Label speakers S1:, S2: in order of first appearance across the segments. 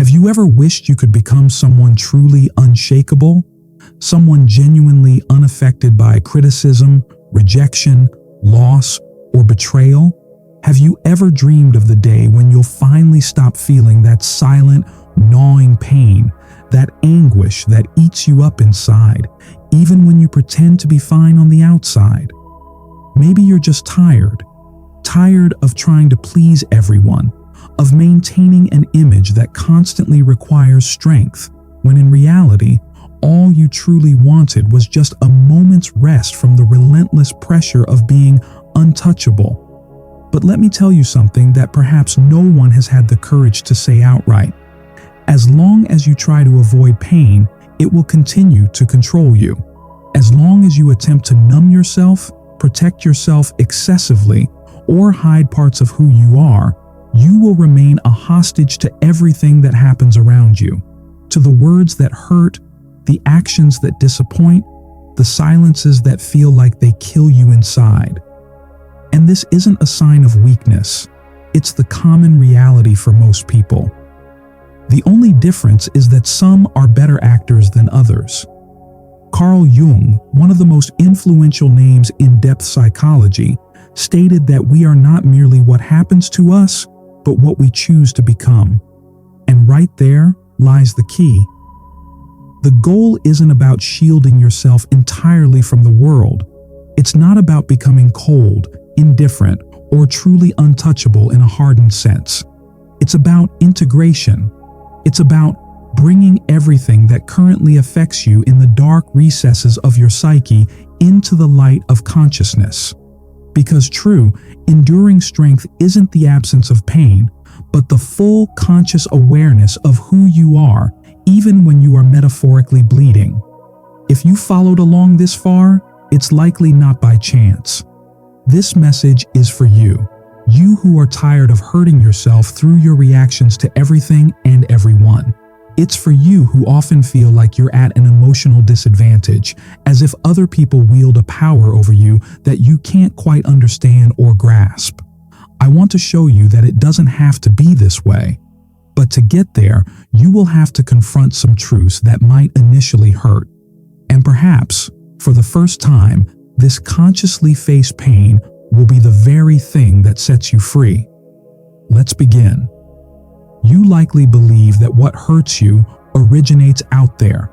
S1: Have you ever wished you could become someone truly unshakable? Someone genuinely unaffected by criticism, rejection, loss, or betrayal? Have you ever dreamed of the day when you'll finally stop feeling that silent, gnawing pain, that anguish that eats you up inside, even when you pretend to be fine on the outside? Maybe you're just tired of trying to please everyone, of maintaining an image that constantly requires strength, when in reality, all you truly wanted was just a moment's rest from the relentless pressure of being untouchable. But let me tell you something that perhaps no one has had the courage to say outright. As long as you try to avoid pain, it will continue to control you. As long as you attempt to numb yourself, protect yourself excessively, or hide parts of who you are, you will remain a hostage to everything that happens around you, to the words that hurt, the actions that disappoint, the silences that feel like they kill you inside. And this isn't a sign of weakness. It's the common reality for most people. The only difference is that some are better actors than others. Carl Jung, one of the most influential names in depth psychology, stated that we are not merely what happens to us, but what we choose to become. And right there lies the key. The goal isn't about shielding yourself entirely from the world. It's not about becoming cold, indifferent, or truly untouchable in a hardened sense. It's about integration. It's about bringing everything that currently affects you in the dark recesses of your psyche into the light of consciousness. Because true, enduring strength isn't the absence of pain, but the full conscious awareness of who you are, even when you are metaphorically bleeding. If you followed along this far, it's likely not by chance. This message is for you, you who are tired of hurting yourself through your reactions to everything and everyone. It's for you who often feel like you're at an emotional disadvantage, as if other people wield a power over you that you can't quite understand or grasp. I want to show you that it doesn't have to be this way. But to get there, you will have to confront some truths that might initially hurt. And perhaps, for the first time, this consciously faced pain will be the very thing that sets you free. Let's begin. You likely believe that what hurts you originates out there,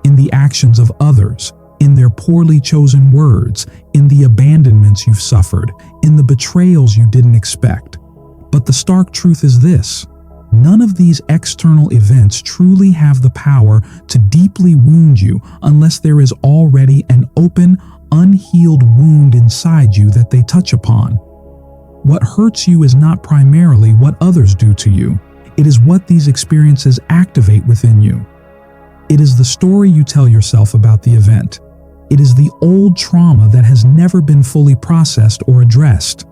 S1: in the actions of others, in their poorly chosen words, in the abandonments you've suffered, in the betrayals you didn't expect. But the stark truth is this: none of these external events truly have the power to deeply wound you unless there is already an open, unhealed wound inside you that they touch upon. What hurts you is not primarily what others do to you. It is what these experiences activate within you. It is the story you tell yourself about the event. It is the old trauma that has never been fully processed or addressed.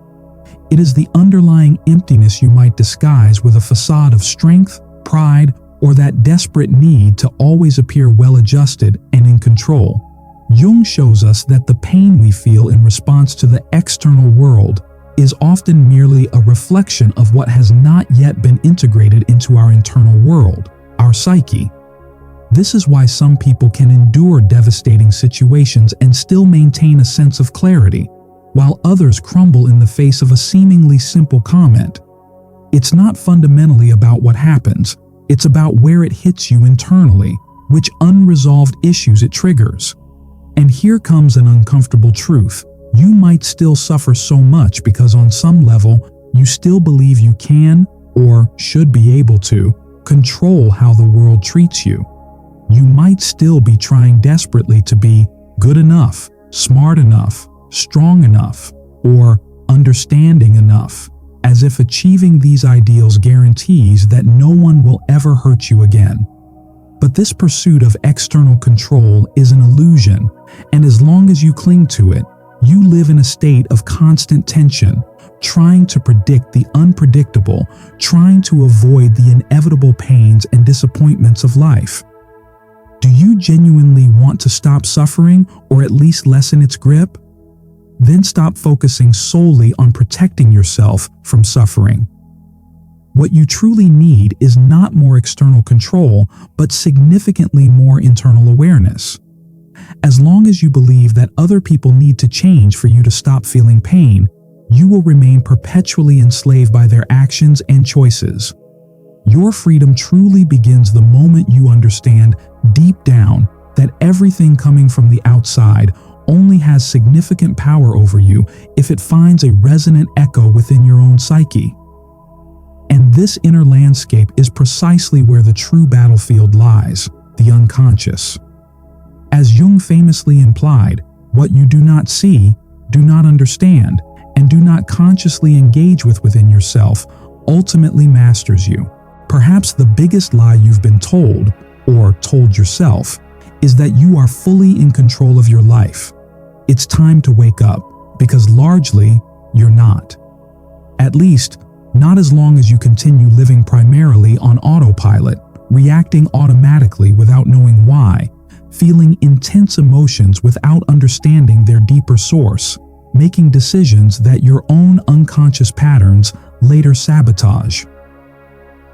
S1: It is the underlying emptiness you might disguise with a facade of strength, pride, or that desperate need to always appear well-adjusted and in control. Jung shows us that the pain we feel in response to the external world is often merely a reflection of what has not yet been integrated into our internal world, our psyche. This is why some people can endure devastating situations and still maintain a sense of clarity, while others crumble in the face of a seemingly simple comment. It's not fundamentally about what happens, it's about where it hits you internally, which unresolved issues it triggers. And here comes an uncomfortable truth. You might still suffer so much because on some level, you still believe you can, or should be able to, control how the world treats you. You might still be trying desperately to be good enough, smart enough, strong enough, or understanding enough, as if achieving these ideals guarantees that no one will ever hurt you again. But this pursuit of external control is an illusion, and as long as you cling to it, you live in a state of constant tension, trying to predict the unpredictable, trying to avoid the inevitable pains and disappointments of life. Do you genuinely want to stop suffering, or at least lessen its grip? Then stop focusing solely on protecting yourself from suffering. What you truly need is not more external control, but significantly more internal awareness. As long as you believe that other people need to change for you to stop feeling pain, you will remain perpetually enslaved by their actions and choices. Your freedom truly begins the moment you understand deep down that everything coming from the outside only has significant power over you if it finds a resonant echo within your own psyche. And this inner landscape is precisely where the true battlefield lies, the unconscious. As Jung famously implied, what you do not see, do not understand, and do not consciously engage with within yourself ultimately masters you. Perhaps the biggest lie you've been told, or told yourself, is that you are fully in control of your life. It's time to wake up, because largely, you're not. At least, not as long as you continue living primarily on autopilot, reacting automatically without knowing why, feeling intense emotions without understanding their deeper source, making decisions that your own unconscious patterns later sabotage.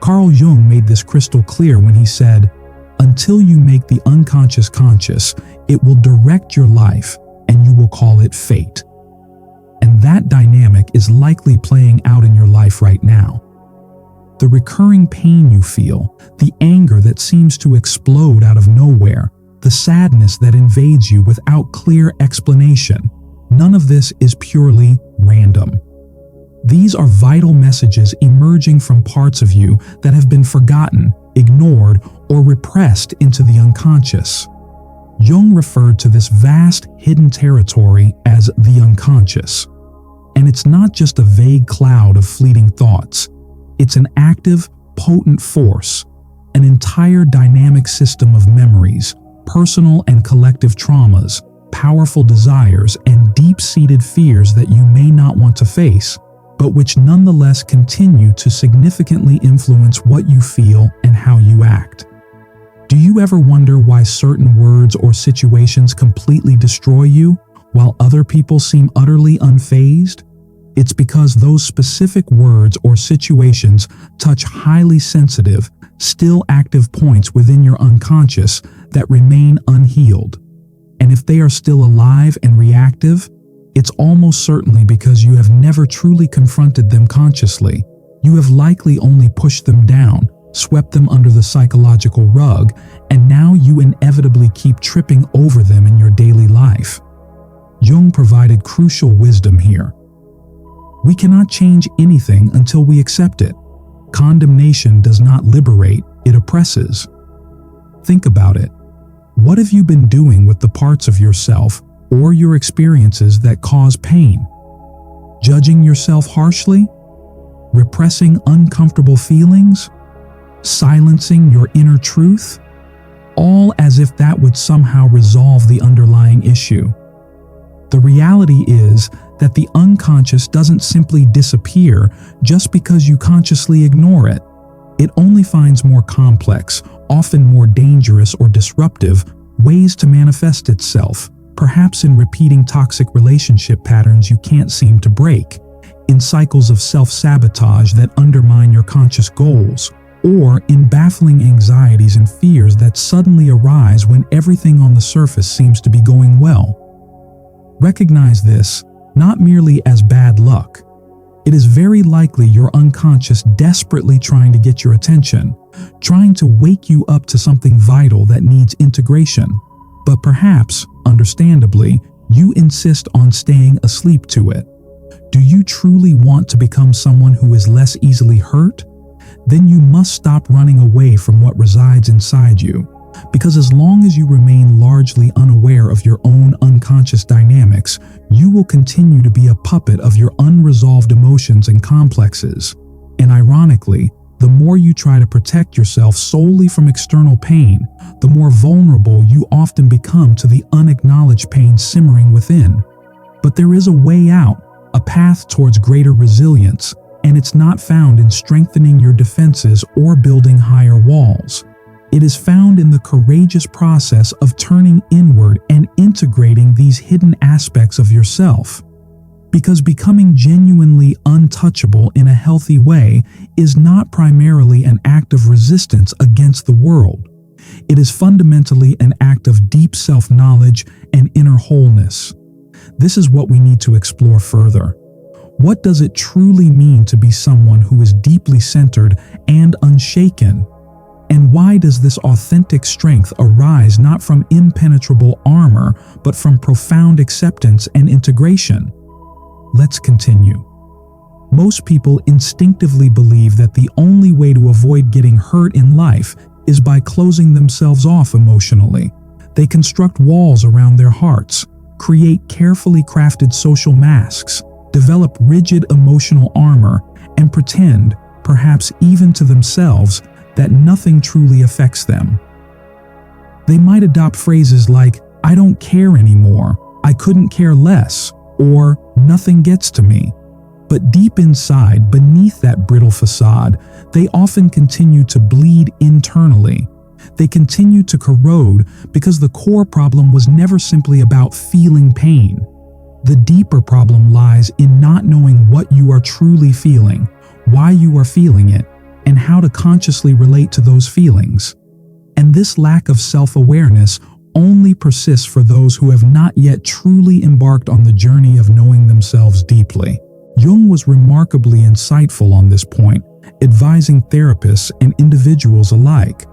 S1: Carl Jung made this crystal clear when he said, "Until you make the unconscious conscious, it will direct your life, and you will call it fate." And that dynamic is likely playing out in your life right now. The recurring pain you feel, the anger that seems to explode out of nowhere, the sadness that invades you without clear explanation, none of this is purely random. These are vital messages emerging from parts of you that have been forgotten, ignored, or repressed into the unconscious. Jung referred to this vast, hidden territory as the unconscious. And it's not just a vague cloud of fleeting thoughts. It's an active, potent force, an entire dynamic system of memories, personal and collective traumas, powerful desires, and deep-seated fears that you may not want to face, but which nonetheless continue to significantly influence what you feel and how you act. Do you ever wonder why certain words or situations completely destroy you, while other people seem utterly unfazed? It's because those specific words or situations touch highly sensitive, still active points within your unconscious that remain unhealed. And if they are still alive and reactive, it's almost certainly because you have never truly confronted them consciously. You have likely only pushed them down, swept them under the psychological rug, and now you inevitably keep tripping over them in your daily life. Jung provided crucial wisdom here. We cannot change anything until we accept it. Condemnation does not liberate, it oppresses. Think about it. What have you been doing with the parts of yourself or your experiences that cause pain? Judging yourself harshly? Repressing uncomfortable feelings? Silencing your inner truth? All as if that would somehow resolve the underlying issue. The reality is that the unconscious doesn't simply disappear just because you consciously ignore it. It only finds more complex, often more dangerous or disruptive, ways to manifest itself, perhaps in repeating toxic relationship patterns you can't seem to break, in cycles of self-sabotage that undermine your conscious goals, or in baffling anxieties and fears that suddenly arise when everything on the surface seems to be going well. Recognize this not merely as bad luck. It is very likely your unconscious desperately trying to get your attention, trying to wake you up to something vital that needs integration. But perhaps, understandably, you insist on staying asleep to it. Do you truly want to become someone who is less easily hurt? Then you must stop running away from what resides inside you. Because as long as you remain largely unaware of your own unconscious dynamics, you will continue to be a puppet of your unresolved emotions and complexes. And ironically, the more you try to protect yourself solely from external pain, the more vulnerable you often become to the unacknowledged pain simmering within. But there is a way out, a path towards greater resilience, and it's not found in strengthening your defenses or building higher walls. It is found in the courageous process of turning inward and integrating these hidden aspects of yourself. Because becoming genuinely untouchable in a healthy way is not primarily an act of resistance against the world. It is fundamentally an act of deep self-knowledge and inner wholeness. This is what we need to explore further. What does it truly mean to be someone who is deeply centered and unshaken? And why does this authentic strength arise not from impenetrable armor, but from profound acceptance and integration? Let's continue. Most people instinctively believe that the only way to avoid getting hurt in life is by closing themselves off emotionally. They construct walls around their hearts, create carefully crafted social masks, develop rigid emotional armor, and pretend, perhaps even to themselves, that nothing truly affects them. They might adopt phrases like, "I don't care anymore," "I couldn't care less," or "nothing gets to me." But deep inside, beneath that brittle facade, they often continue to bleed internally. They continue to corrode because the core problem was never simply about feeling pain. The deeper problem lies in not knowing what you are truly feeling, why you are feeling it, and how to consciously relate to those feelings. And this lack of self-awareness only persists for those who have not yet truly embarked on the journey of knowing themselves deeply. Jung was remarkably insightful on this point, advising therapists and individuals alike.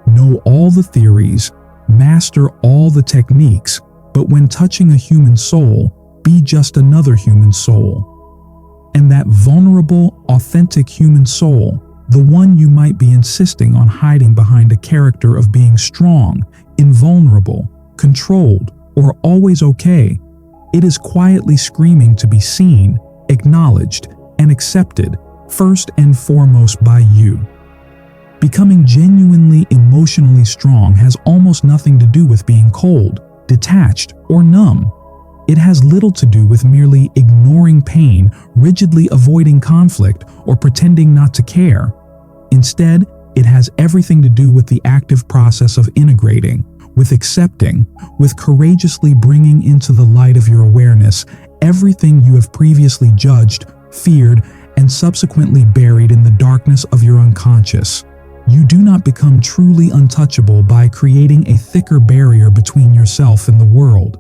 S1: Know all the theories, master all the techniques, but when touching a human soul, be just another human soul. And that vulnerable, authentic human soul, the one you might be insisting on hiding behind a character of being strong, invulnerable, controlled, or always okay, it is quietly screaming to be seen, acknowledged, and accepted, first and foremost by you. Becoming genuinely emotionally strong has almost nothing to do with being cold, detached, or numb. It has little to do with merely ignoring pain, rigidly avoiding conflict, or pretending not to care. Instead, it has everything to do with the active process of integrating, with accepting, with courageously bringing into the light of your awareness everything you have previously judged, feared, and subsequently buried in the darkness of your unconscious. You do not become truly untouchable by creating a thicker barrier between yourself and the world.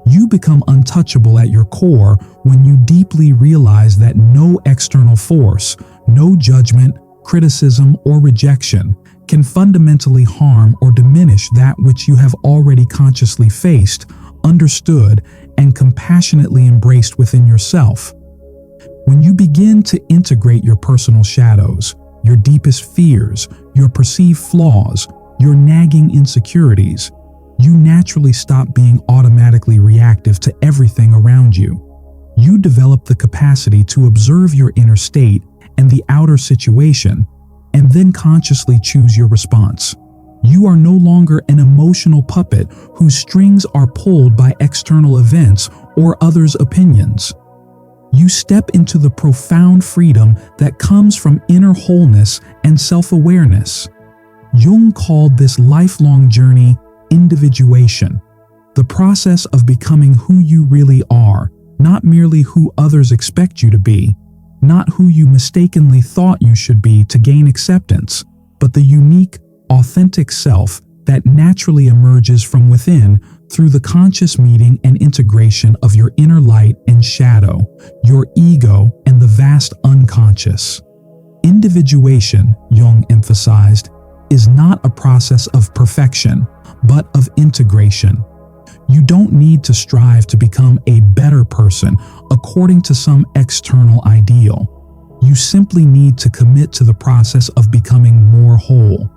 S1: You become untouchable at your core when you deeply realize that no external force, no judgment, criticism, or rejection can fundamentally harm or diminish that which you have already consciously faced, understood, and compassionately embraced within yourself. When you begin to integrate your personal shadows, your deepest fears, your perceived flaws, your nagging insecurities, you naturally stop being automatically reactive to everything around you. You develop the capacity to observe your inner state and the outer situation, and then consciously choose your response. You are no longer an emotional puppet whose strings are pulled by external events or others' opinions. You step into the profound freedom that comes from inner wholeness and self-awareness. Jung called this lifelong journey individuation, the process of becoming who you really are, not merely who others expect you to be, not who you mistakenly thought you should be to gain acceptance, but the unique, authentic self that naturally emerges from within through the conscious meeting and integration of your inner light and shadow, your ego and the vast unconscious. Individuation, Jung emphasized, is not a process of perfection, but of integration. You don't need to strive to become a better person according to some external ideal. You simply need to commit to the process of becoming more whole.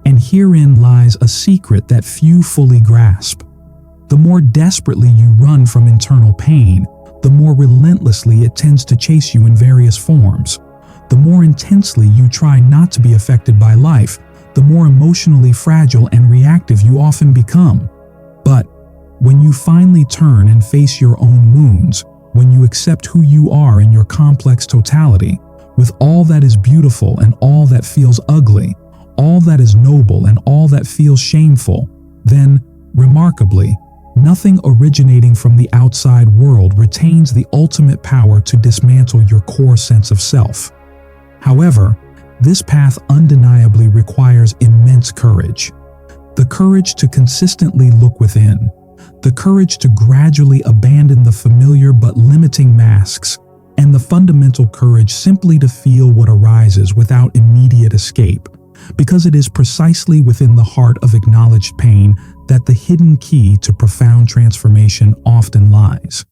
S1: And herein lies a secret that few fully grasp. The more desperately you run from internal pain, the more relentlessly it tends to chase you in various forms. The more intensely you try not to be affected by life, the more emotionally fragile and reactive you often become. But when you finally turn and face your own wounds, when you accept who you are in your complex totality, with all that is beautiful and all that feels ugly, all that is noble and all that feels shameful, then, remarkably, Nothing originating from the outside world retains the ultimate power to dismantle your core sense of self. However, this path undeniably requires immense courage. The courage to consistently look within, the courage to gradually abandon the familiar but limiting masks, and the fundamental courage simply to feel what arises without immediate escape, because it is precisely within the heart of acknowledged pain that the hidden key to profound transformation often lies.